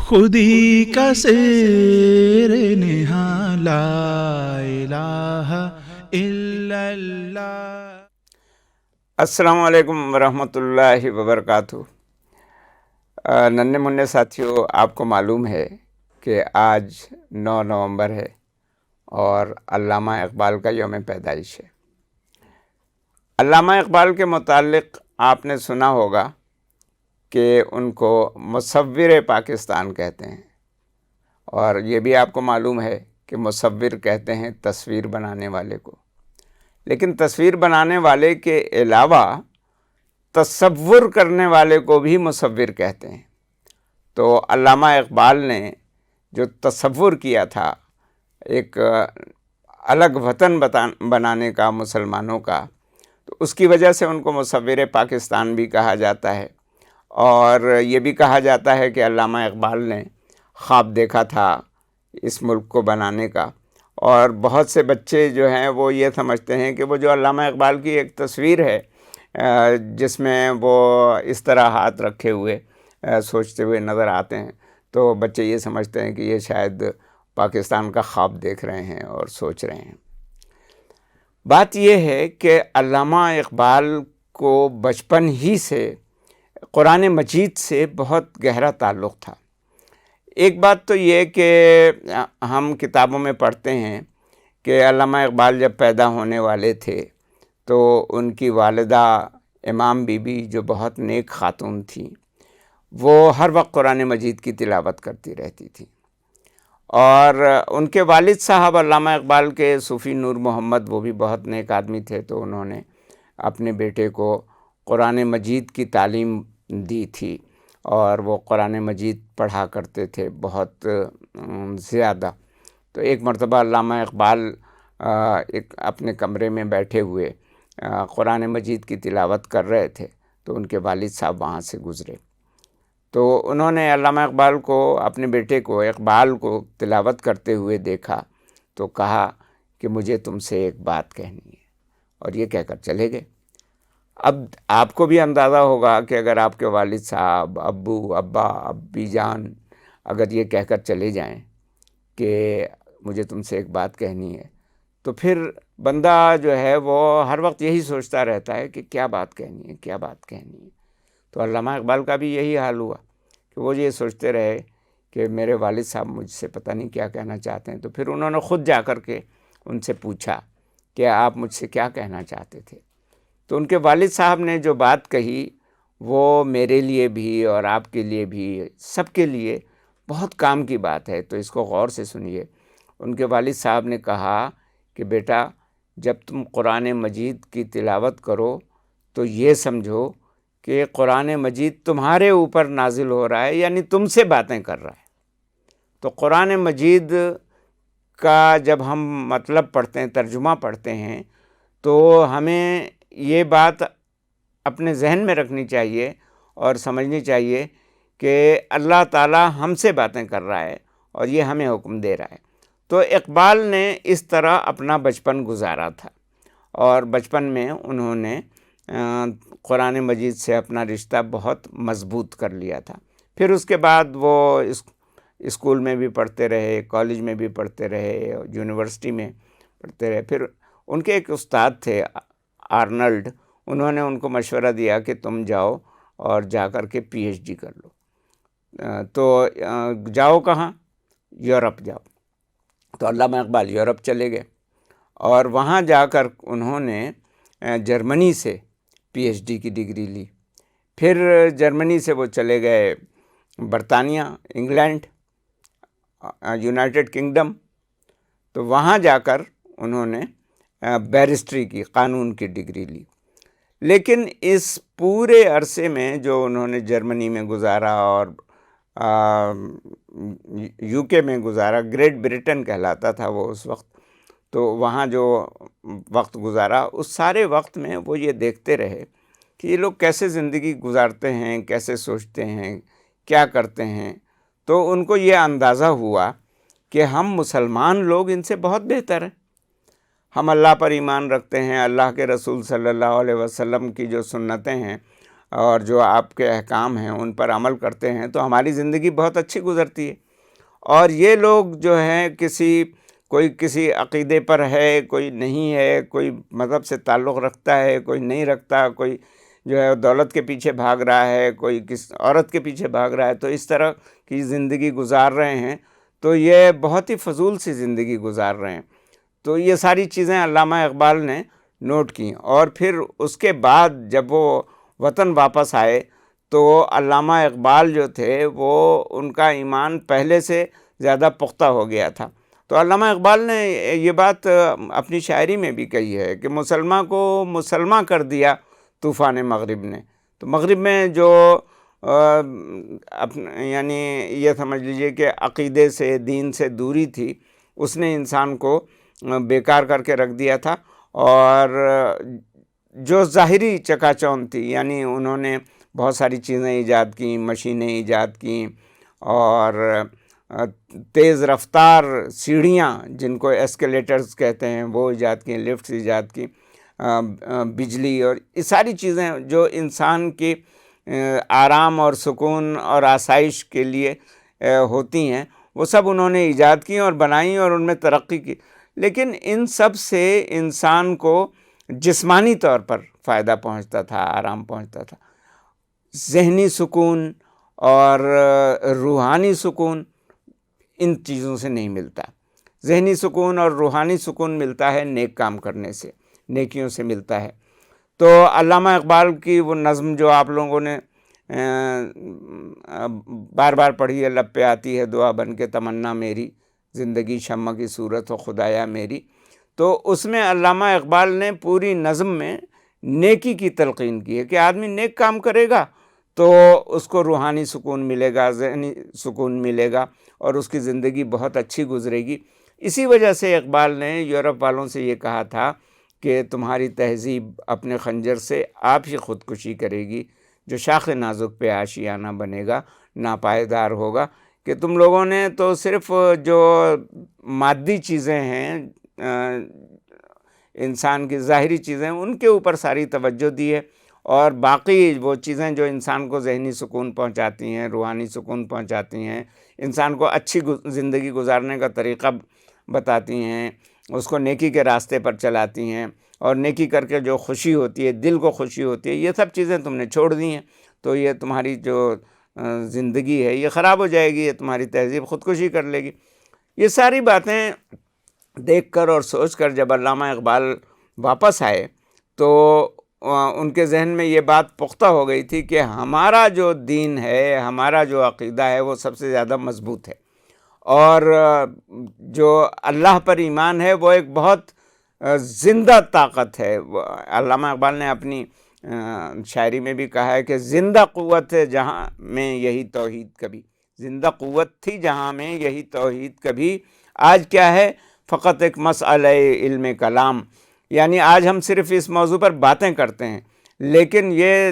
خودی کا سیر نہاں لا الہ الا اللہ۔ السلام علیکم ورحمۃ اللہ وبرکاتہ۔ ننھے منع ساتھیوں، آپ کو معلوم ہے کہ آج 9 نومبر ہے اور علامہ اقبال کا یوم پیدائش ہے۔ علامہ اقبال کے متعلق آپ نے سنا ہوگا کہ ان کو مصور پاکستان کہتے ہیں، اور یہ بھی آپ کو معلوم ہے کہ مصور کہتے ہیں تصویر بنانے والے کو، لیکن تصویر بنانے والے کے علاوہ تصور کرنے والے کو بھی مصور کہتے ہیں۔ تو علامہ اقبال نے جو تصور کیا تھا ایک الگ وطن بنانے کا مسلمانوں کا، تو اس کی وجہ سے ان کو مصور پاکستان بھی کہا جاتا ہے، اور یہ بھی کہا جاتا ہے کہ علامہ اقبال نے خواب دیکھا تھا اس ملک کو بنانے کا، اور بہت سے بچے جو ہیں وہ یہ سمجھتے ہیں کہ وہ جو علامہ اقبال کی ایک تصویر ہے جس میں وہ اس طرح ہاتھ رکھے ہوئے سوچتے ہوئے نظر آتے ہیں، تو بچے یہ سمجھتے ہیں کہ یہ شاید پاکستان کا خواب دیکھ رہے ہیں اور سوچ رہے ہیں۔ بات یہ ہے کہ علامہ اقبال کو بچپن ہی سے قرآن مجید سے بہت گہرا تعلق تھا۔ ایک بات تو یہ کہ ہم کتابوں میں پڑھتے ہیں کہ علامہ اقبال جب پیدا ہونے والے تھے تو ان کی والدہ امام بی بی جو بہت نیک خاتون تھیں، وہ ہر وقت قرآن مجید کی تلاوت کرتی رہتی تھی، اور ان کے والد صاحب علامہ اقبال کے صوفی نور محمد وہ بھی بہت نیک آدمی تھے، تو انہوں نے اپنے بیٹے کو قرآن مجید کی تعلیم دی تھی، اور وہ قرآن مجید پڑھا کرتے تھے بہت زیادہ۔ تو ایک مرتبہ علامہ اقبال ایک اپنے کمرے میں بیٹھے ہوئے قرآن مجید کی تلاوت کر رہے تھے، تو ان کے والد صاحب وہاں سے گزرے، تو انہوں نے علامہ اقبال کو، اپنے بیٹے کو اقبال کو تلاوت کرتے ہوئے دیکھا، تو کہا کہ مجھے تم سے ایک بات کہنی ہے، اور یہ کہہ کر چلے گئے۔ اب آپ کو بھی اندازہ ہوگا کہ اگر آپ کے والد صاحب، ابو، ابا، ابی جان اگر یہ کہہ کر چلے جائیں کہ مجھے تم سے ایک بات کہنی ہے، تو پھر بندہ جو ہے وہ ہر وقت یہی سوچتا رہتا ہے کہ کیا بات کہنی ہے، کیا بات کہنی ہے۔ تو علامہ اقبال کا بھی یہی حال ہوا کہ وہ یہ سوچتے رہے کہ میرے والد صاحب مجھ سے پتہ نہیں کیا کہنا چاہتے ہیں، تو پھر انہوں نے خود جا کر کے ان سے پوچھا کہ آپ مجھ سے کیا کہنا چاہتے تھے۔ تو ان کے والد صاحب نے جو بات کہی وہ میرے لیے بھی اور آپ کے لیے بھی، سب کے لیے بہت کام کی بات ہے، تو اس کو غور سے سنیے۔ ان کے والد صاحب نے کہا کہ بیٹا، جب تم قرآن مجید کی تلاوت کرو تو یہ سمجھو کہ قرآن مجید تمہارے اوپر نازل ہو رہا ہے، یعنی تم سے باتیں کر رہا ہے۔ تو قرآن مجید کا جب ہم مطلب پڑھتے ہیں، ترجمہ پڑھتے ہیں، تو ہمیں یہ بات اپنے ذہن میں رکھنی چاہیے اور سمجھنی چاہیے کہ اللہ تعالیٰ ہم سے باتیں کر رہا ہے اور یہ ہمیں حکم دے رہا ہے۔ تو اقبال نے اس طرح اپنا بچپن گزارا تھا، اور بچپن میں انہوں نے قرآن مجید سے اپنا رشتہ بہت مضبوط کر لیا تھا۔ پھر اس کے بعد وہ اسکول میں بھی پڑھتے رہے، کالج میں بھی پڑھتے رہے، یونیورسٹی میں پڑھتے رہے۔ پھر ان کے ایک استاد تھے آرنلڈ، انہوں نے ان کو مشورہ دیا کہ تم جاؤ اور جا کر کے پی ایچ ڈی کر لو۔ تو جاؤ کہاں؟ یورپ جاؤ۔ تو علامہ اقبال یورپ چلے گئے، اور وہاں جا کر انہوں نے جرمنی سے پی ایچ ڈی کی ڈگری لی۔ پھر جرمنی سے وہ چلے گئے برطانیہ، انگلینڈ، یونائٹڈ کنگڈم۔ تو وہاں جا کر انہوں نے بیرسٹری کی، قانون کی ڈگری لی۔ لیکن اس پورے عرصے میں جو انہوں نے جرمنی میں گزارا اور یو کے میں گزارا، گریٹ بریٹن کہلاتا تھا وہ اس وقت، تو وہاں جو وقت گزارا، اس سارے وقت میں وہ یہ دیکھتے رہے کہ یہ لوگ کیسے زندگی گزارتے ہیں، کیسے سوچتے ہیں، کیا کرتے ہیں۔ تو ان کو یہ اندازہ ہوا کہ ہم مسلمان لوگ ان سے بہت بہتر ہیں، ہم اللہ پر ایمان رکھتے ہیں، اللہ کے رسول صلی اللہ علیہ وسلم کی جو سنتیں ہیں اور جو آپ کے احکام ہیں ان پر عمل کرتے ہیں تو ہماری زندگی بہت اچھی گزرتی ہے۔ اور یہ لوگ جو ہیں کوئی کسی عقیدے پر ہے، کوئی نہیں ہے، کوئی مذہب سے تعلق رکھتا ہے، کوئی نہیں رکھتا، کوئی جو ہے دولت کے پیچھے بھاگ رہا ہے، کوئی کس عورت کے پیچھے بھاگ رہا ہے، تو اس طرح کی زندگی گزار رہے ہیں، تو یہ بہت ہی فضول سی زندگی گزار رہے ہیں۔ تو یہ ساری چیزیں علامہ اقبال نے نوٹ کی، اور پھر اس کے بعد جب وہ وطن واپس آئے تو علامہ اقبال جو تھے وہ ان کا ایمان پہلے سے زیادہ پختہ ہو گیا تھا۔ تو علامہ اقبال نے یہ بات اپنی شاعری میں بھی کہی ہے کہ مسلمہ کو مسلمہ کر دیا طوفان مغرب نے۔ تو مغرب میں جو یعنی یہ سمجھ لیجئے کہ عقیدے سے، دین سے دوری تھی، اس نے انسان کو بیکار کر کے رکھ دیا تھا۔ اور جو ظاہری چکا چوند تھی، یعنی انہوں نے بہت ساری چیزیں ایجاد کیں، مشینیں ایجاد کیں، اور تیز رفتار سیڑھیاں جن کو ایسکیلیٹرز کہتے ہیں وہ ایجاد کیں، لفٹس ایجاد کیں، بجلی، اور یہ ساری چیزیں جو انسان کی آرام اور سکون اور آسائش کے لیے ہوتی ہیں، وہ سب انہوں نے ایجاد کی اور بنائیں اور ان میں ترقی کی۔ لیکن ان سب سے انسان کو جسمانی طور پر فائدہ پہنچتا تھا، آرام پہنچتا تھا، ذہنی سکون اور روحانی سکون ان چیزوں سے نہیں ملتا۔ ذہنی سکون اور روحانی سکون ملتا ہے نیک کام کرنے سے، نیکیوں سے ملتا ہے۔ تو علامہ اقبال کی وہ نظم جو آپ لوگوں نے بار بار پڑھی ہے، لب پہ آتی ہے دعا بن کے تمنا میری، زندگی شمع کی صورت ہو خدایا میری، تو اس میں علامہ اقبال نے پوری نظم میں نیکی کی تلقین کی ہے کہ آدمی نیک کام کرے گا تو اس کو روحانی سکون ملے گا، ذہنی سکون ملے گا، اور اس کی زندگی بہت اچھی گزرے گی۔ اسی وجہ سے اقبال نے یورپ والوں سے یہ کہا تھا کہ تمہاری تہذیب اپنے خنجر سے آپ ہی خودکشی کرے گی، جو شاخ نازک پہ آشیانہ بنے گا ناپائیدار ہوگا۔ کہ تم لوگوں نے تو صرف جو مادی چیزیں ہیں، انسان کی ظاہری چیزیں، ان کے اوپر ساری توجہ دی ہے، اور باقی وہ چیزیں جو انسان کو ذہنی سکون پہنچاتی ہیں، روحانی سکون پہنچاتی ہیں، انسان کو اچھی زندگی گزارنے کا طریقہ بتاتی ہیں، اس کو نیکی کے راستے پر چلاتی ہیں، اور نیکی کر کے جو خوشی ہوتی ہے، دل کو خوشی ہوتی ہے، یہ سب چیزیں تم نے چھوڑ دی ہیں، تو یہ تمہاری جو زندگی ہے یہ خراب ہو جائے گی، یہ تمہاری تہذیب خودکشی کر لے گی۔ یہ ساری باتیں دیکھ کر اور سوچ کر جب علامہ اقبال واپس آئے تو ان کے ذہن میں یہ بات پختہ ہو گئی تھی کہ ہمارا جو دین ہے، ہمارا جو عقیدہ ہے وہ سب سے زیادہ مضبوط ہے، اور جو اللہ پر ایمان ہے وہ ایک بہت زندہ طاقت ہے۔ علامہ اقبال نے اپنی شاعری میں بھی کہا ہے کہ زندہ قوت ہے جہاں میں یہی توحید کبھی، زندہ قوت تھی جہاں میں یہی توحید کبھی، آج کیا ہے فقط ایک مسئلہ علم کلام۔ یعنی آج ہم صرف اس موضوع پر باتیں کرتے ہیں، لیکن یہ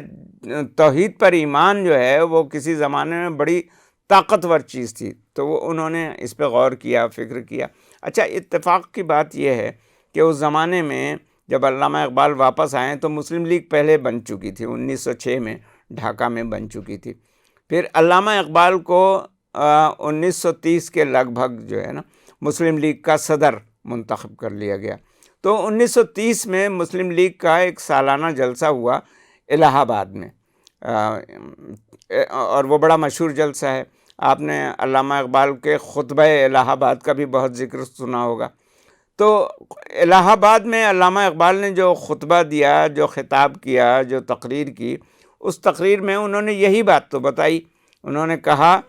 توحید پر ایمان جو ہے وہ کسی زمانے میں بڑی طاقتور چیز تھی۔ تو وہ انہوں نے اس پہ غور کیا، فکر کیا۔ اچھا، اتفاق کی بات یہ ہے کہ اس زمانے میں جب علامہ اقبال واپس آئیں تو مسلم لیگ پہلے بن چکی تھی، 1906 میں ڈھاکہ میں بن چکی تھی۔ پھر علامہ اقبال کو 1930 کے لگ بھگ جو ہے نا مسلم لیگ کا صدر منتخب کر لیا گیا۔ تو 1930 میں مسلم لیگ کا ایک سالانہ جلسہ ہوا الہ آباد میں، اور وہ بڑا مشہور جلسہ ہے۔ آپ نے علامہ اقبال کے خطبہ الہ آباد کا بھی بہت ذکر سنا ہوگا۔ تو الہ آباد میں علامہ اقبال نے جو خطبہ دیا، جو خطاب کیا، جو تقریر کی، اس تقریر میں انہوں نے یہی بات تو بتائی۔ انہوں نے کہا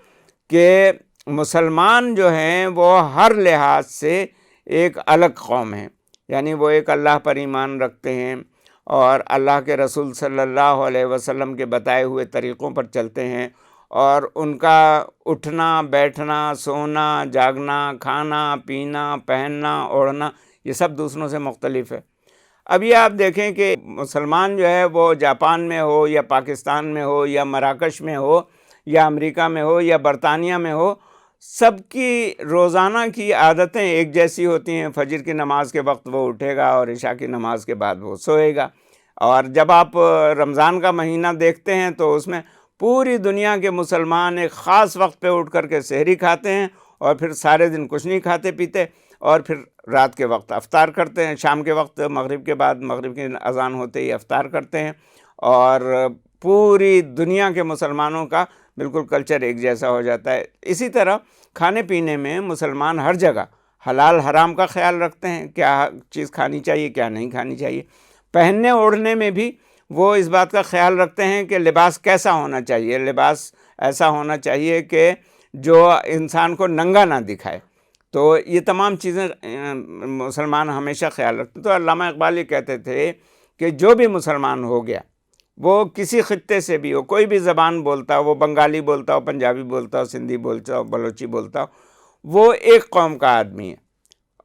کہ مسلمان جو ہیں وہ ہر لحاظ سے ایک الگ قوم ہیں، یعنی وہ ایک اللہ پر ایمان رکھتے ہیں اور اللہ کے رسول صلی اللہ علیہ وسلم کے بتائے ہوئے طریقوں پر چلتے ہیں، اور ان کا اٹھنا، بیٹھنا، سونا، جاگنا، کھانا، پینا، پہننا، اوڑھنا، یہ سب دوسروں سے مختلف ہے۔ اب یہ آپ دیکھیں کہ مسلمان جو ہے وہ جاپان میں ہو یا پاکستان میں ہو یا مراکش میں ہو یا امریکہ میں ہو یا برطانیہ میں ہو، سب کی روزانہ کی عادتیں ایک جیسی ہوتی ہیں۔ فجر کی نماز کے وقت وہ اٹھے گا اور عشاء کی نماز کے بعد وہ سوئے گا، اور جب آپ رمضان کا مہینہ دیکھتے ہیں تو اس میں پوری دنیا کے مسلمان ایک خاص وقت پہ اٹھ کر کے سحری کھاتے ہیں اور پھر سارے دن کچھ نہیں کھاتے پیتے، اور پھر رات کے وقت افطار کرتے ہیں، شام کے وقت مغرب کے بعد، مغرب کی اذان ہوتے ہی افطار کرتے ہیں، اور پوری دنیا کے مسلمانوں کا بالکل کلچر ایک جیسا ہو جاتا ہے۔ اسی طرح کھانے پینے میں مسلمان ہر جگہ حلال حرام کا خیال رکھتے ہیں، کیا چیز کھانی چاہیے کیا نہیں کھانی چاہیے۔ پہننے اوڑھنے میں بھی وہ اس بات کا خیال رکھتے ہیں کہ لباس کیسا ہونا چاہیے، لباس ایسا ہونا چاہیے کہ جو انسان کو ننگا نہ دکھائے۔ تو یہ تمام چیزیں مسلمان ہمیشہ خیال رکھتے ہیں۔ تو علامہ اقبال یہ کہتے تھے کہ جو بھی مسلمان ہو گیا، وہ کسی خطے سے بھی ہو، کوئی بھی زبان بولتا ہو، وہ بنگالی بولتا ہو، پنجابی بولتا ہو، سندھی بولتا ہو، بلوچی بولتا ہو، وہ ایک قوم کا آدمی ہے،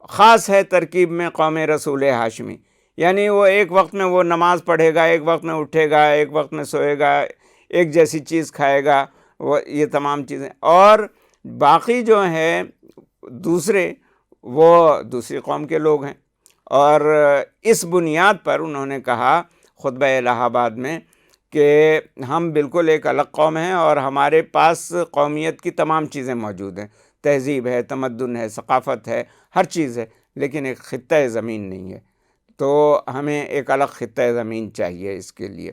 خاص ہے ترکیب میں قوم رسول ہاشمی۔ یعنی وہ ایک وقت میں وہ نماز پڑھے گا، ایک وقت میں اٹھے گا، ایک وقت میں سوئے گا، ایک جیسی چیز کھائے گا، وہ یہ تمام چیزیں، اور باقی جو ہیں دوسرے وہ دوسری قوم کے لوگ ہیں۔ اور اس بنیاد پر انہوں نے کہا خطبہ الہ آباد میں کہ ہم بالکل ایک الگ قوم ہیں اور ہمارے پاس قومیت کی تمام چیزیں موجود ہیں، تہذیب ہے، تمدن ہے، ثقافت ہے، ہر چیز ہے، لیکن ایک خطہ زمین نہیں ہے، تو ہمیں ایک الگ خطہ زمین چاہیے اس کے لیے۔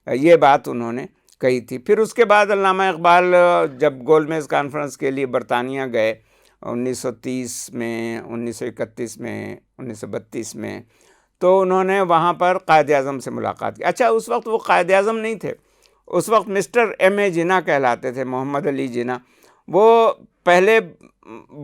یہ بات انہوں نے کہی تھی۔ پھر اس کے بعد علامہ اقبال جب گول میز کانفرنس کے لیے برطانیہ گئے 1930 میں، 1931 میں، 1932 میں، تو انہوں نے وہاں پر قائد اعظم سے ملاقات کی۔ اچھا، اس وقت وہ قائد اعظم نہیں تھے، اس وقت مسٹر ایم اے جناح کہلاتے تھے، محمد علی جناح۔ وہ پہلے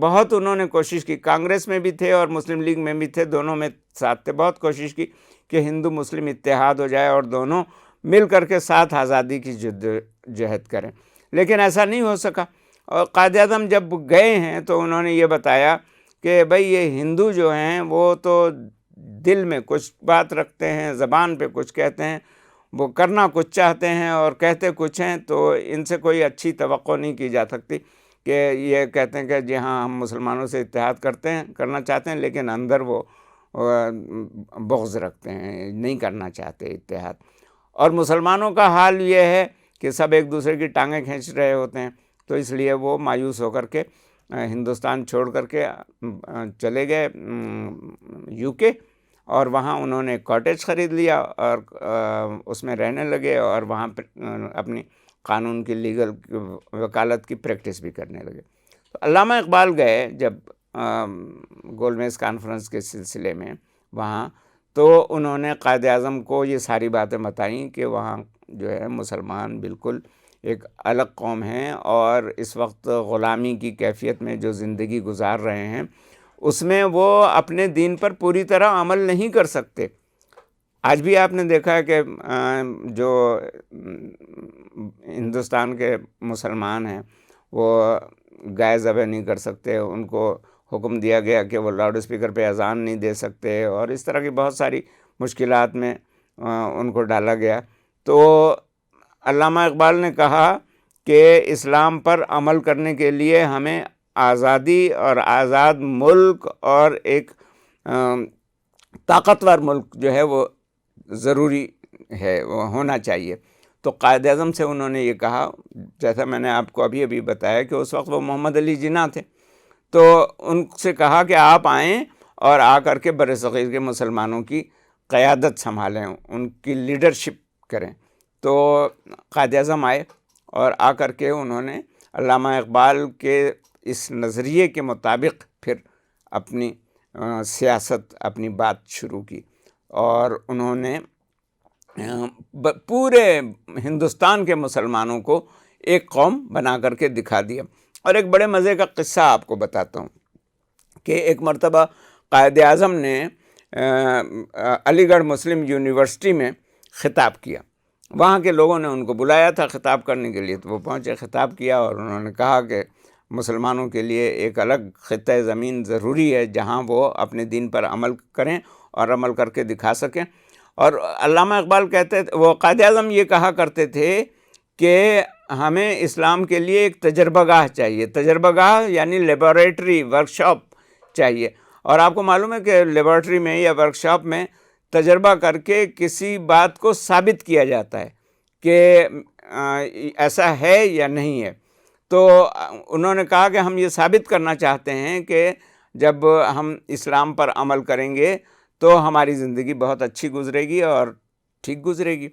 بہت انہوں نے کوشش کی، کانگریس میں بھی تھے اور مسلم لیگ میں بھی تھے، دونوں میں ساتھ تھے، بہت کوشش کی کہ ہندو مسلم اتحاد ہو جائے اور دونوں مل کر کے ساتھ آزادی کی جدوجہد کریں، لیکن ایسا نہیں ہو سکا۔ اور قائد اعظم جب گئے ہیں تو انہوں نے یہ بتایا کہ بھئی یہ ہندو جو ہیں وہ تو دل میں کچھ بات رکھتے ہیں، زبان پہ کچھ کہتے ہیں، وہ کرنا کچھ چاہتے ہیں اور کہتے کچھ ہیں، تو ان سے کوئی اچھی توقع نہیں کی جا سکتی کہ یہ کہتے ہیں کہ جی ہاں ہم مسلمانوں سے اتحاد کرنا چاہتے ہیں، لیکن اندر وہ بغض رکھتے ہیں، نہیں کرنا چاہتے اتحاد۔ اور مسلمانوں کا حال یہ ہے کہ سب ایک دوسرے کی ٹانگیں کھینچ رہے ہوتے ہیں، تو اس لیے وہ مایوس ہو کر کے ہندوستان چھوڑ کر کے چلے گئے یو کے، اور وہاں انہوں نے کاٹیج خرید لیا اور اس میں رہنے لگے، اور وہاں اپنی قانون کی لیگل وکالت کی پریکٹس بھی کرنے لگے۔ تو علامہ اقبال گئے جب گول میز کانفرنس کے سلسلے میں وہاں، تو انہوں نے قائد اعظم کو یہ ساری باتیں بتائیں کہ وہاں جو ہے مسلمان بالکل ایک الگ قوم ہیں، اور اس وقت غلامی کی کیفیت میں جو زندگی گزار رہے ہیں اس میں وہ اپنے دین پر پوری طرح عمل نہیں کر سکتے۔ آج بھی آپ نے دیکھا ہے کہ جو ہندوستان کے مسلمان ہیں وہ گائے ذبح نہیں کر سکتے، ان کو حکم دیا گیا کہ وہ لاؤڈ اسپیکر پہ اذان نہیں دے سکتے، اور اس طرح کی بہت ساری مشکلات میں ان کو ڈالا گیا۔ تو علامہ اقبال نے کہا کہ اسلام پر عمل کرنے کے لیے ہمیں آزادی اور آزاد ملک اور ایک طاقتور ملک جو ہے وہ ضروری ہے، وہ ہونا چاہیے۔ تو قائد اعظم سے انہوں نے یہ کہا، جیسا میں نے آپ کو ابھی بتایا کہ اس وقت وہ محمد علی جناح تھے، تو ان سے کہا کہ آپ آئیں اور آ کر کے برصغیر کے مسلمانوں کی قیادت سنبھالیں، ان کی لیڈرشپ کریں۔ تو قائد اعظم آئے اور آ کر کے انہوں نے علامہ اقبال کے اس نظریے کے مطابق پھر اپنی سیاست، اپنی بات شروع کی، اور انہوں نے پورے ہندوستان کے مسلمانوں کو ایک قوم بنا کر کے دکھا دیا۔ اور ایک بڑے مزے کا قصہ آپ کو بتاتا ہوں کہ ایک مرتبہ قائد اعظم نے علی گڑھ مسلم یونیورسٹی میں خطاب کیا، وہاں کے لوگوں نے ان کو بلایا تھا خطاب کرنے کے لیے، تو وہ پہنچے، خطاب کیا، اور انہوں نے کہا کہ مسلمانوں کے لیے ایک الگ خطہ زمین ضروری ہے جہاں وہ اپنے دین پر عمل کریں اور عمل کر کے دکھا سکیں۔ اور علامہ اقبال کہتے تھے، وہ قائد اعظم یہ کہا کرتے تھے کہ ہمیں اسلام کے لیے ایک تجربہ گاہ چاہیے، تجربہ گاہ یعنی لیبارٹری ورکشاپ چاہیے۔ اور آپ کو معلوم ہے کہ لیبارٹری میں یا ورکشاپ میں تجربہ کر کے کسی بات کو ثابت کیا جاتا ہے کہ ایسا ہے یا نہیں ہے. تو انہوں نے کہا کہ ہم یہ ثابت کرنا چاہتے ہیں کہ جب ہم اسلام پر عمل کریں گے تو ہماری زندگی بہت اچھی گزرے گی اور ٹھیک گزرے گی.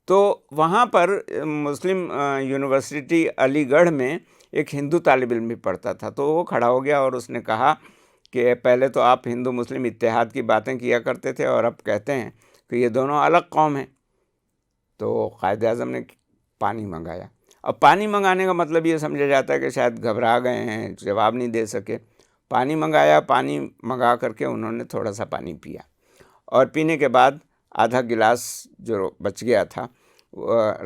تو وہاں پر مسلم یونیورسٹی علی گڑھ میں ایک ہندو طالب علم بھی پڑھتا تھا. تو وہ کھڑا ہو گیا اور اس نے کہا کہ پہلے تو آپ ہندو مسلم اتحاد کی باتیں کیا کرتے تھے اور اب کہتے ہیں کہ یہ دونوں الگ قوم ہیں. تو قائد اعظم نے پانی منگایا. اب پانی منگانے کا مطلب یہ سمجھا جاتا ہے کہ شاید گھبرا گئے ہیں, جواب نہیں دے سکے. پانی منگایا, پانی منگا کر کے انہوں نے تھوڑا سا پانی پیا اور پینے کے بعد آدھا گلاس جو بچ گیا تھا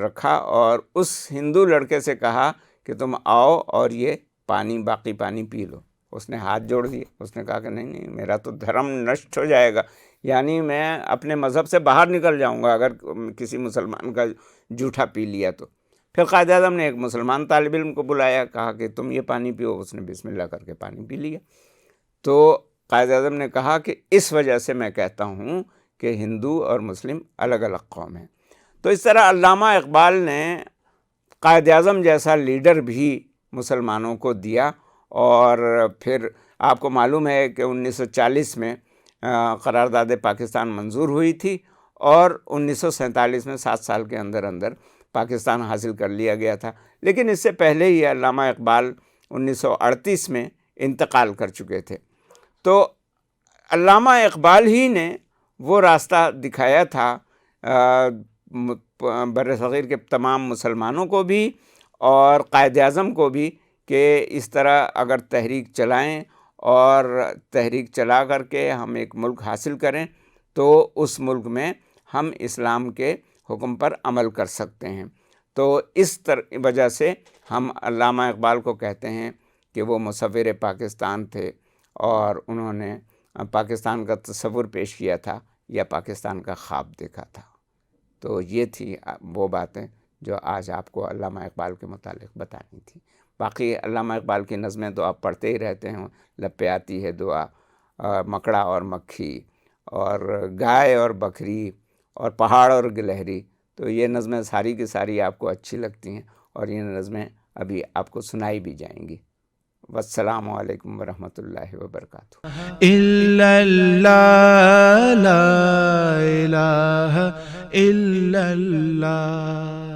رکھا اور اس ہندو لڑکے سے کہا کہ تم آؤ اور یہ باقی پانی پی لو. اس نے ہاتھ جوڑ دیے. اس نے کہا کہ نہیں, میرا تو دھرم نشٹ ہو جائے گا, یعنی میں اپنے مذہب سے باہر نکل جاؤں گا اگر کسی مسلمان کا جھوٹا پی لیا تو. پھر قائد اعظم نے ایک مسلمان طالب علم کو بلایا, کہا کہ تم یہ پانی پیو. اس نے بسم اللہ کر کے پانی پی لیا. تو قائد اعظم نے کہا کہ اس وجہ سے میں کہتا ہوں کہ ہندو اور مسلم الگ الگ قوم ہیں. تو اس طرح علامہ اقبال نے قائد اعظم جیسا لیڈر بھی مسلمانوں کو دیا. اور پھر آپ کو معلوم ہے کہ 1940 میں قرارداد پاکستان منظور ہوئی تھی اور 1947 میں 7 سال کے اندر اندر پاکستان حاصل کر لیا گیا تھا. لیکن اس سے پہلے ہی علامہ اقبال 1938 میں انتقال کر چکے تھے. تو علامہ اقبال ہی نے وہ راستہ دکھایا تھا بر صغیر کے تمام مسلمانوں کو بھی اور قائد اعظم کو بھی کہ اس طرح اگر تحریک چلائیں اور تحریک چلا کر کے ہم ایک ملک حاصل کریں تو اس ملک میں ہم اسلام کے حکم پر عمل کر سکتے ہیں. تو اس وجہ سے ہم علامہ اقبال کو کہتے ہیں کہ وہ مصور پاکستان تھے اور انہوں نے پاکستان کا تصور پیش کیا تھا یا پاکستان کا خواب دیکھا تھا. تو یہ تھی وہ باتیں جو آج آپ کو علامہ اقبال کے متعلق بتانی تھی. باقی علامہ اقبال کی نظمیں تو آپ پڑھتے ہی رہتے ہیں, لب پہ آتی ہے دعا, مکڑا اور مکھی, اور گائے اور بکری, اور پہاڑ اور گلہری. تو یہ نظمیں ساری کی ساری آپ کو اچھی لگتی ہیں اور یہ نظمیں ابھی آپ کو سنائی بھی جائیں گی. والسلام علیکم ورحمۃ اللہ وبرکاتہ. الا اللہ لا الہ الا اللہ.